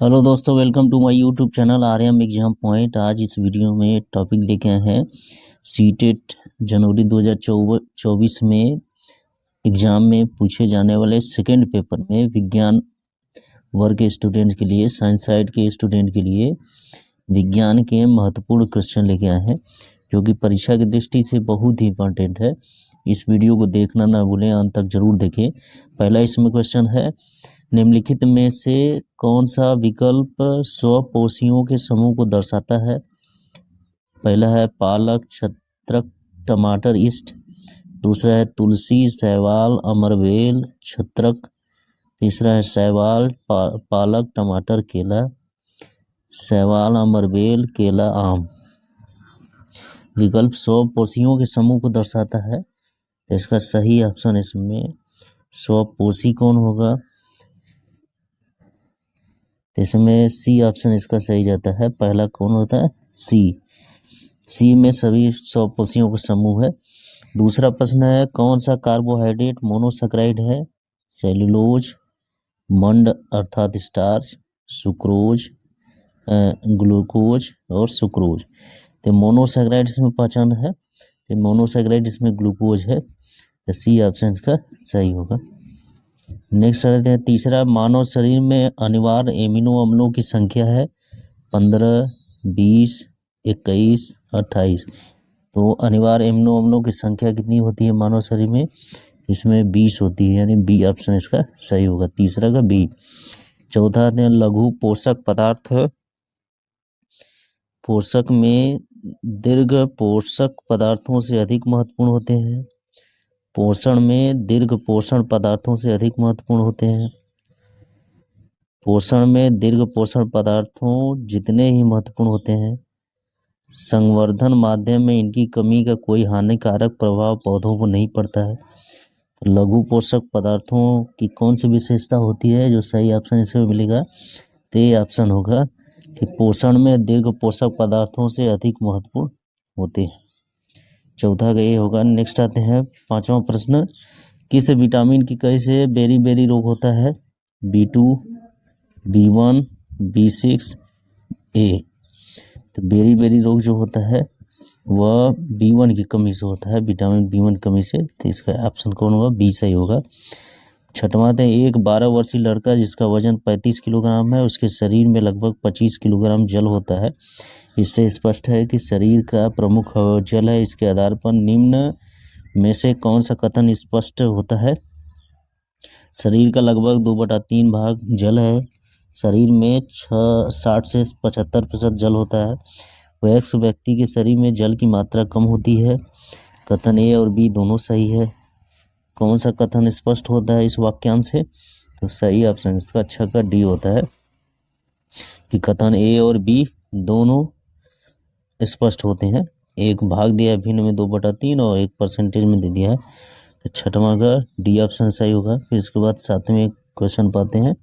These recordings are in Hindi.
हेलो दोस्तों, welcome to my YouTube channel Aryam Exam Point. आज इस वीडियो में टॉपिक लेके आए हैं सीटेट जनवरी 2024 में एग्ज़ाम में पूछे जाने वाले सेकंड पेपर में विज्ञान वर्ग के स्टूडेंट के लिए, साइंस साइड के स्टूडेंट के लिए विज्ञान के महत्वपूर्ण क्वेश्चन लेके आए हैं जो कि परीक्षा की दृष्टि से बहुत ही इंपॉर्टेंट है। इस वीडियो को देखना ना भूलें, अंत तक जरूर देखें। पहला इसमें क्वेश्चन है, निम्नलिखित में से कौन सा विकल्प स्वपोषियों के समूह को दर्शाता है? पहला है पालक, छत्रक, टमाटर, ईस्ट। दूसरा है तुलसी, शैवाल, अमरवेल, छत्रक। तीसरा है शैवाल, पालक, टमाटर, केला। शैवाल, अमरवेल, केला, आम। विकल्प स्वपोषियों के समूह को दर्शाता है, तो इसका सही ऑप्शन इसमें स्वपोषी कौन होगा? तो इसमें सी ऑप्शन इसका सही जाता है। पहला कौन होता है? सी में सभी स्वपोषियों का समूह है। दूसरा प्रश्न है, कौन सा कार्बोहाइड्रेट मोनोसैकेराइड है? सेलुलोज, मंड अर्थात स्टार्च, सुक्रोज, ग्लूकोज और सुक्रोज। तो मोनोसैकेराइड इसमें पहचान है, तो मोनोसैकेराइड इसमें ग्लूकोज है, तो सी ऑप्शन इसका सही होगा। नेक्स्ट रहते हैं तीसरा, मानव शरीर में अनिवार्य एमिनो अम्लों की संख्या है 15, 20, 21, 28। तो अनिवार्य एमिनो अम्लों की संख्या कितनी होती है मानव शरीर में? इसमें 20 होती है, यानी बी ऑप्शन इसका सही होगा, तीसरा का बी। चौथा आते हैं लघु पोषक पदार्थ। पोषक में दीर्घ पोषक पदार्थों से अधिक महत्वपूर्ण होते हैं। पोषण में दीर्घ पोषण पदार्थों से अधिक महत्वपूर्ण होते हैं। पोषण में दीर्घ पोषण पदार्थों जितने ही महत्वपूर्ण होते हैं, संवर्धन माध्यम में इनकी कमी का कोई हानिकारक प्रभाव पौधों को नहीं पड़ता है। तो लघु पोषक पदार्थों की कौन सी विशेषता होती है जो सही ऑप्शन इसमें मिलेगा? तो ये ऑप्शन होगा कि पोषण में दीर्घ पोषक पदार्थों से अधिक महत्वपूर्ण होते हैं। चौथा का ये होगा। नेक्स्ट आते हैं पांचवा प्रश्न, किस विटामिन की कमी से बेरी रोग होता है? B2, B1, B6, A। तो बेरी रोग जो होता है वह B1 की कमी से होता है, विटामिन B1 की कमी से, तो इसका ऑप्शन कौन होगा? बी सही होगा। छठवां है, एक 12 वर्षीय लड़का जिसका वजन 35 किलोग्राम है, उसके शरीर में लगभग 25 किलोग्राम जल होता है। इससे स्पष्ट है कि शरीर का प्रमुख जल है। इसके आधार पर निम्न में से कौन सा कथन स्पष्ट होता है? शरीर का लगभग 2/3 भाग जल है। शरीर में 60 से 75% जल होता है। वयस्क व्यक्ति के शरीर में जल की मात्रा कम होती है। कथन ए और बी दोनों सही है। कौन सा कथन स्पष्ट होता है इस वाक्यांश से? तो सही ऑप्शन इसका अच्छा का डी होता है कि कथन ए और बी दोनों स्पष्ट होते हैं। एक भाग दिया भिन्न में 2/3 और एक परसेंटेज में दे दिया है, तो छठवां का डी ऑप्शन सही होगा। फिर इसके बाद सातवें क्वेश्चन पाते हैं,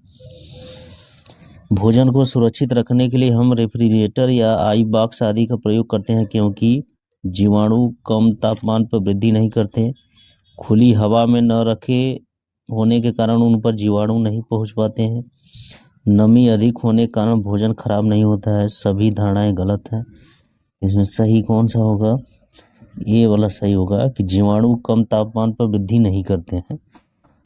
भोजन को सुरक्षित रखने के लिए हम रेफ्रिजरेटर या आई बॉक्स आदि का प्रयोग करते हैं क्योंकि जीवाणु कम तापमान पर वृद्धि नहीं करते। खुली हवा में न रखे होने के कारण उन पर जीवाणु नहीं पहुंच पाते हैं। नमी अधिक होने के कारण भोजन खराब नहीं होता है। सभी धारणाएं गलत हैं। इसमें सही कौन सा होगा? ये वाला सही होगा कि जीवाणु कम तापमान पर वृद्धि नहीं करते हैं,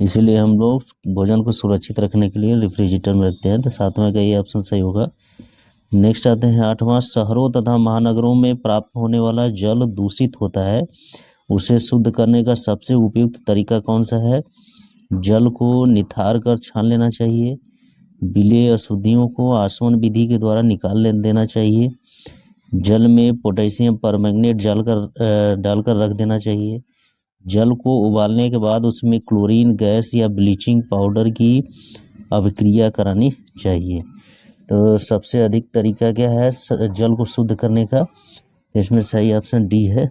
इसीलिए हम लोग भोजन को सुरक्षित रखने के लिए रेफ्रिजरेटर में रखते हैं। तो सातवें का ये ऑप्शन सही होगा। नेक्स्ट आते हैं आठवां, शहरों तथा महानगरों में प्राप्त होने वाला जल दूषित होता है, उसे शुद्ध करने का सबसे उपयुक्त तरीका कौन सा है? जल को निथार कर छान लेना चाहिए। विलेय अशुद्धियों को आसवन विधि के द्वारा निकाल देना चाहिए। जल में पोटेशियम परमैंगनेट डालकर रख देना चाहिए। जल को उबालने के बाद उसमें क्लोरीन गैस या ब्लीचिंग पाउडर की अभिक्रिया करानी चाहिए। तो सबसे अधिक तरीका क्या है जल को शुद्ध करने का? इसमें सही ऑप्शन डी है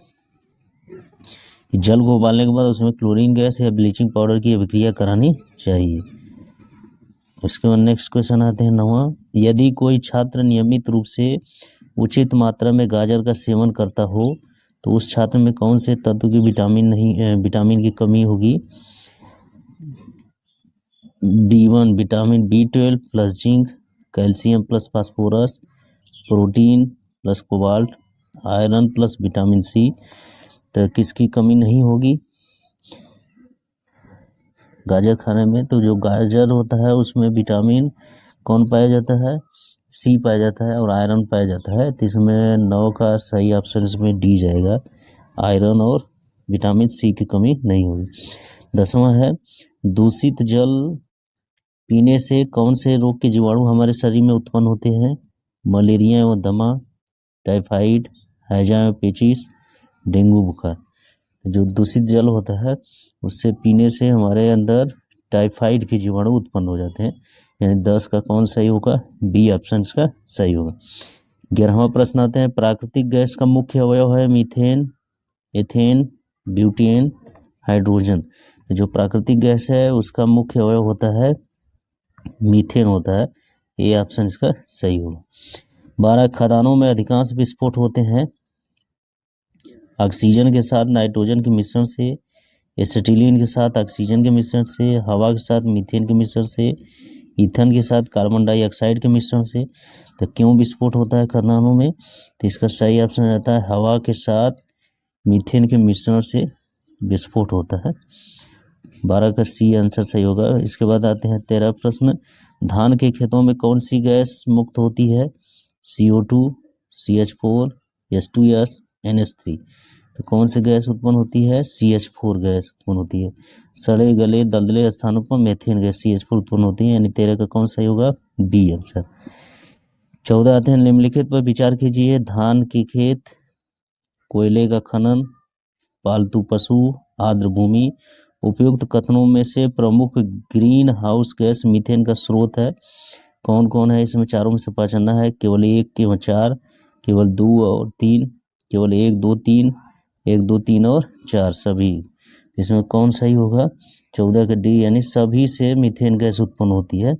कि जल को उबालने के बाद उसमें क्लोरीन गैस या ब्लीचिंग पाउडर की अभिक्रिया करानी चाहिए। उसके बाद नेक्स्ट क्वेश्चन आते हैं नौवां, यदि कोई छात्र नियमित रूप से उचित मात्रा में गाजर का सेवन करता हो तो उस छात्र में कौन से तत्व की विटामिन की कमी होगी? B1 vitamin B12 plus zinc, calcium plus phosphorus, protein plus cobalt, iron plus vitamin C. तो किसकी कमी नहीं होगी गाजर खाने में? तो जो गाजर होता है उसमें विटामिन कौन पाया जाता है? सी पाया जाता है और आयरन पाया जाता है। तो इसमें 9 का सही ऑप्शन इसमें डी जाएगा, आयरन और विटामिन सी की कमी नहीं होगी। 10वां है, दूषित जल पीने से कौन से रोग के जीवाणु हमारे शरीर में उत्पन्न होते हैं? मलेरिया एवं दमा, टाइफाइड, हैजा एवं पेचिस, डेंगू बुखार। जो दूषित जल होता है उससे पीने से हमारे अंदर टाइफाइड के जीवाणु उत्पन्न हो जाते हैं। यानी 10 का कौन सही होगा? बी ऑप्शन का सही होगा। 11वां प्रश्न आते हैं, प्राकृतिक गैस का मुख्य अवयव है मीथेन, एथेन, ब्यूटेन, हाइड्रोजन। तो जो प्राकृतिक गैस है उसका मुख्य अवयव होता है मीथेन होता है। ए ऑप्शन इसका सही होगा। 12, खदानों में अधिकांश विस्फोट होते हैं ऑक्सीजन के साथ नाइट्रोजन के मिश्रण से, एसिटिलीन के साथ ऑक्सीजन के मिश्रण से, हवा के साथ मीथेन के मिश्रण से, ईथन के साथ कार्बन डाइऑक्साइड के मिश्रण से। तो क्यों विस्फोट होता है खदानों में? तो इसका सही ऑप्शन रहता है हवा के साथ मीथेन के मिश्रण से विस्फोट होता है। 12 का सी आंसर सही होगा। इसके बाद आते हैं 13 प्रश्न, धान के खेतों में कौन सी गैस मुक्त होती है? CO2, CH4, H2S, NH3। तो कौन सी गैस उत्पन्न होती है? CH4 गैस उत्पन्न होती है। सड़े गले दलदले स्थानों पर मेथेन गैस CH4 उत्पन्न होती है। यानी 13 का कौन सही होगा? B answer. 14 आते हैं, निम्नलिखित पर विचार कीजिए, धान के खेत, कोयले का खनन, पालतू पशु, आर्द्र भूमि। उपयुक्त कथनों में से प्रमुख ग्रीन हाउस गैस मीथेन का स्रोत है। कौन कौन है इसमें? चारों में से पहचानना है। केवल 1, केवल 4, केवल 2 और 3, केवल 1, 2, 3, 1, 2, 3 और 4 सभी। इसमें कौन सही होगा? 14 का डी, यानी सभी से मीथेन गैस उत्पन्न होती है।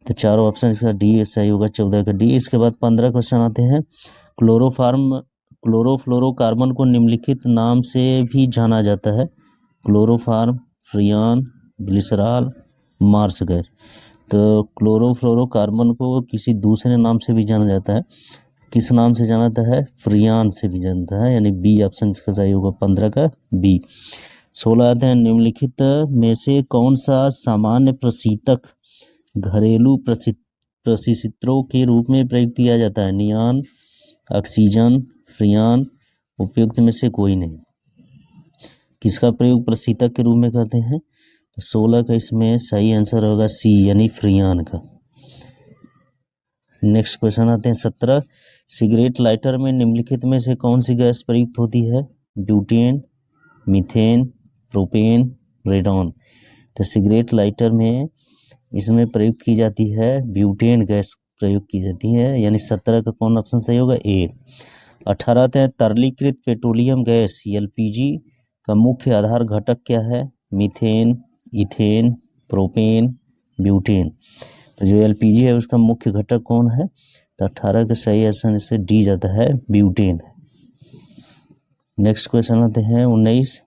तो चारों ऑप्शन इसका डी सही होगा, 14 का डी। इसके बाद 15 क्वेश्चन आते हैं, क्लोरोफ्लोरोकार्बन को निम्नलिखित नाम से भी जाना जाता है। Chloroform, फ्रियान, glycerol, marsh gas. तो क्लोरोफ्लोरोकार्बन को किसी दूसरे नाम से भी जाना जाता है। किस नाम से जाना जाता है? फ्रियान से भी जानता है। यानी बी ऑप्शन इसका सही होगा, 15 का बी। 16 आते हैं, निम्नलिखित में से कौन सा सामान्य प्रशीतक घरेलू प्रशिक्षित्रों के रूप में प्रयोग किया जाता है? नियान, ऑक्सीजन, फ्रियान। उपयुक्त में से कोई नहीं। किसका प्रयोग प्रशीतक के रूप में करते हैं? तो 16 का इसमें सही आंसर होगा सी, यानी फ्रियान का। नेक्स्ट क्वेश्चन आते हैं 17, सिगरेट लाइटर में निम्नलिखित में से कौन सी गैस प्रयुक्त होती है? Butane, methane, propane, radon. तो सिगरेट लाइटर में इसमें प्रयुक्त की जाती है ब्यूटेन गैस प्रयोग की जाती है। यानी 17 का कौन ऑप्शन सही होगा? ए। 18 है, तरलीकृत पेट्रोलियम गैस LPG का मुख्य आधार घटक क्या है? Methane, ethane, propane, butane. तो जो LPG है उसका मुख्य घटक कौन है? तो 18 का सही आंसर इससे डी जाता है, ब्यूटेन। नेक्स्ट क्वेश्चन आते हैं 19,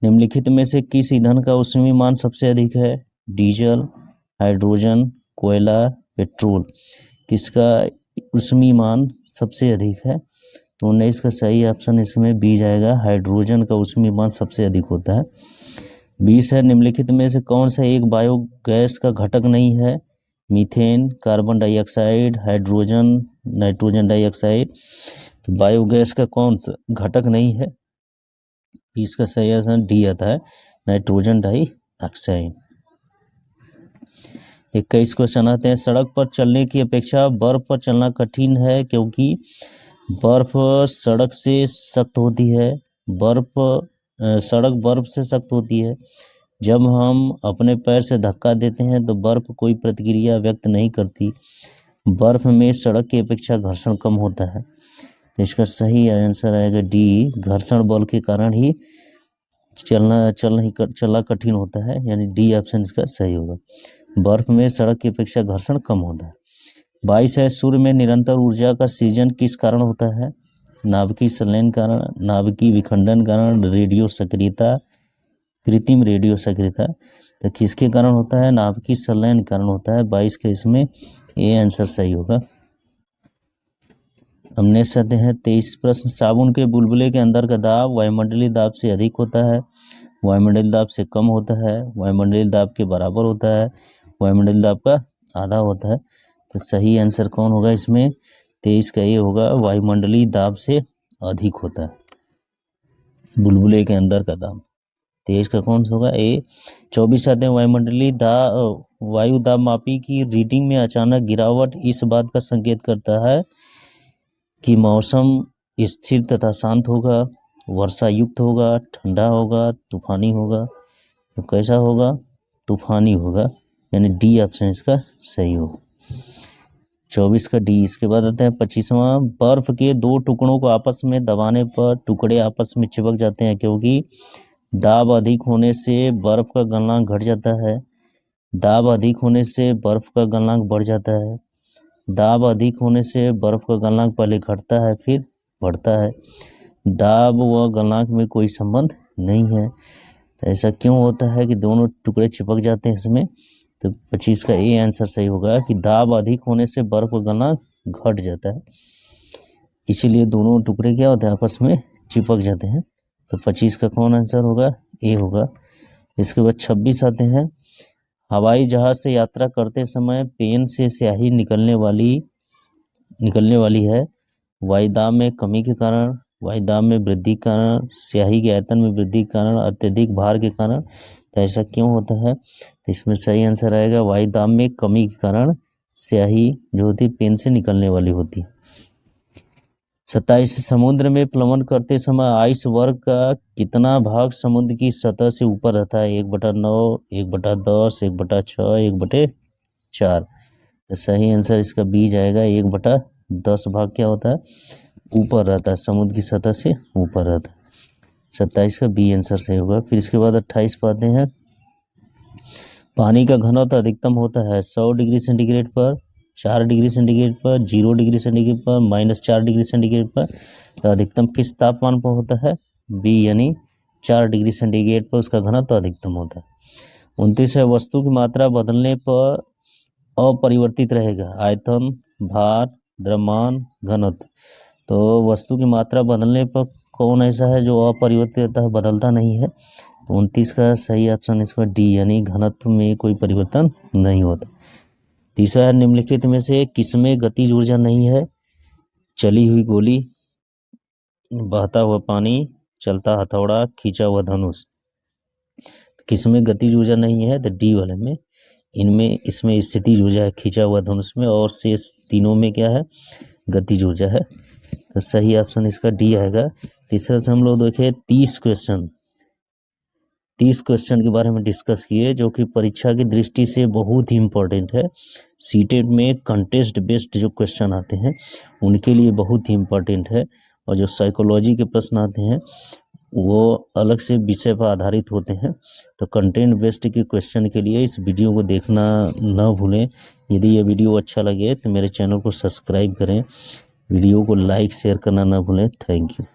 निम्नलिखित में से किस ईंधन का ऊष्मीय मान सबसे अधिक है? डीजल, हाइड्रोजन, कोयला, पेट्रोल। किसका ऊष्मीय मान सबसे अधिक है? तो 19 का सही ऑप्शन इसमें बी जाएगा, हाइड्रोजन का ऊष्मीय मान सबसे अधिक होता है। 20 है, निम्नलिखित में से कौन सा एक बायोगैस का घटक नहीं है? Methane, carbon dioxide, hydrogen, nitrogen dioxide. तो बायोगैस का कौन सा घटक नहीं है? इसका सही आंसर डी आता है, नाइट्रोजन डाइऑक्साइड। 21 क्वेश्चन आते हैं, सड़क पर चलने की अपेक्षा बर्फ पर चलना कठिन है क्योंकि बर्फ सड़क से सख्त होती है। सड़क बर्फ से सख्त होती है। जब हम अपने पैर से धक्का देते हैं तो बर्फ कोई प्रतिक्रिया व्यक्त नहीं करती। बर्फ में सड़क की अपेक्षा घर्षण कम होता है। तो इसका सही आंसर आएगा डी, घर्षण बल के कारण ही चलना कठिन होता है। यानी डी ऑप्शन इसका सही होगा, बर्फ में सड़क की अपेक्षा घर्षण कम होता है। 22 है, सूर्य में निरंतर ऊर्जा का सृजन किस कारण होता है? नाभिकीय संलयन कारण, नाभिकीय विखंडन कारण, रेडियो सक्रियता, कृत्रिम रेडियो सक्रियता तो किसके कारण होता है? नाभिकीय संलयन के कारण होता है। 22 का इसमें ए आंसर सही होगा। हम नेक्स्ट आते हैं 23 प्रश्न। साबुन के बुलबुले के अंदर का दाब वायुमंडलीय दाब से अधिक होता है, वायुमंडलीय दाब से कम होता है, वायुमंडलीय दाब के बराबर होता है, वायुमंडलीय दाब का आधा होता है। तो सही आंसर कौन होगा इसमें? 23 का ये होगा, वायुमंडलीय दाब से अधिक होता है बुलबुले के अंदर का दाब। 23 का कौन सा होगा? ए। 24 आते हैं वायुमंडलीय वायु दाब मापी की रीडिंग में अचानक गिरावट इस बात का संकेत करता है कि मौसम स्थिर तथा शांत होगा, वर्षा युक्त होगा, ठंडा होगा, तूफानी होगा। तो कैसा होगा? तूफानी होगा, यानी डी ऑप्शन इसका सही होगा। 24 का डी। इसके बाद आते हैं 25वां। बर्फ के दो टुकड़ों को आपस में दबाने पर टुकड़े आपस में चिपक जाते हैं क्योंकि दाब अधिक होने से बर्फ का गलनांक घट जाता है, दाब अधिक होने से बर्फ का गलनांक बढ़ जाता है, दाब अधिक होने से बर्फ का गलनांक पहले घटता है फिर बढ़ता है, दाब व गलनांक में कोई संबंध नहीं है। तो ऐसा क्यों होता है कि दोनों टुकड़े चिपक जाते हैं इसमें? तो 25 का ए आंसर सही होगा कि दाब अधिक होने से बर्फ का गलनांक घट जाता है, इसीलिए दोनों टुकड़े क्या होते हैं? आपस में चिपक जाते हैं। तो 25 का कौन आंसर होगा? ए होगा। इसके बाद 26 आते हैं। हवाई जहाज से यात्रा करते समय पेन से स्याही निकलने वाली है, वायुदाब में कमी के कारण, वायुदाब में वृद्धि के कारण, स्याही के आयतन में वृद्धि के कारण, अत्यधिक भार के कारण। तो ऐसा क्यों होता है? तो इसमें सही आंसर आएगा, वायुदाब में कमी के कारण स्याही जो होती है पेन से निकलने वाली होती है। 27 समुद्र में प्लवन करते समय आइस वर्ग का कितना भाग समुद्र की सतह से ऊपर रहता है? 1/9, 1/10, 1/6, 1/4। तो सही आंसर इसका बी जाएगा, 1/10 भाग क्या होता है? ऊपर रहता है, समुद्र की सतह से ऊपर रहता है। 27 का बी आंसर सही होगा। फिर इसके बाद 28 पाते हैं। पानी का घनत्व अधिकतम होता है 100 डिग्री सेंटीग्रेड पर, 4 डिग्री सेंटीग्रेड पर, 0 डिग्री सेंटीग्रेड पर, -4 डिग्री सेंटीग्रेड पर। तो अधिकतम किस तापमान पर होता है? बी, यानी 4 डिग्री सेंटीग्रेड पर उसका घनत्व अधिकतम होता है। 29 है। वस्तु की मात्रा बदलने पर अपरिवर्तित रहेगा, आयतन, भार, द्रव्यमान, घनत्व। तो वस्तु की मात्रा बदलने पर कौन ऐसा है जो अपरिवर्तित रहता है, बदलता नहीं है? तो 29 का सही ऑप्शन इसका डी, यानी घनत्व में कोई परिवर्तन नहीं होता। तीसरा है, निम्नलिखित में से किसमें गतिज ऊर्जा नहीं है? चली हुई गोली, बहता हुआ पानी, चलता हथौड़ा, खींचा हुआ धनुष। किसमें गतिज ऊर्जा नहीं है? तो डी वाले में। इसमें स्थितिज ऊर्जा है खींचा हुआ धनुष में, और शेष तीनों में क्या है? गतिज ऊर्जा है। तो सही ऑप्शन इसका डी आएगा। तीसरा से हम लोग देखे 30 क्वेश्चन के बारे में डिस्कस किए, जो कि परीक्षा की दृष्टि से बहुत ही इम्पोर्टेंट है। सीटेट में कंटेस्ट बेस्ड जो क्वेश्चन आते हैं उनके लिए बहुत ही इम्पोर्टेंट है, और जो साइकोलॉजी के प्रश्न आते हैं वो अलग से विषय पर आधारित होते हैं। तो कंटेंट बेस्ड के क्वेश्चन के लिए इस वीडियो को देखना न भूलें। यदि ये वीडियो अच्छा लगे तो मेरे चैनल को सब्सक्राइब करें, वीडियो को लाइक शेयर करना न भूलें। Thank you.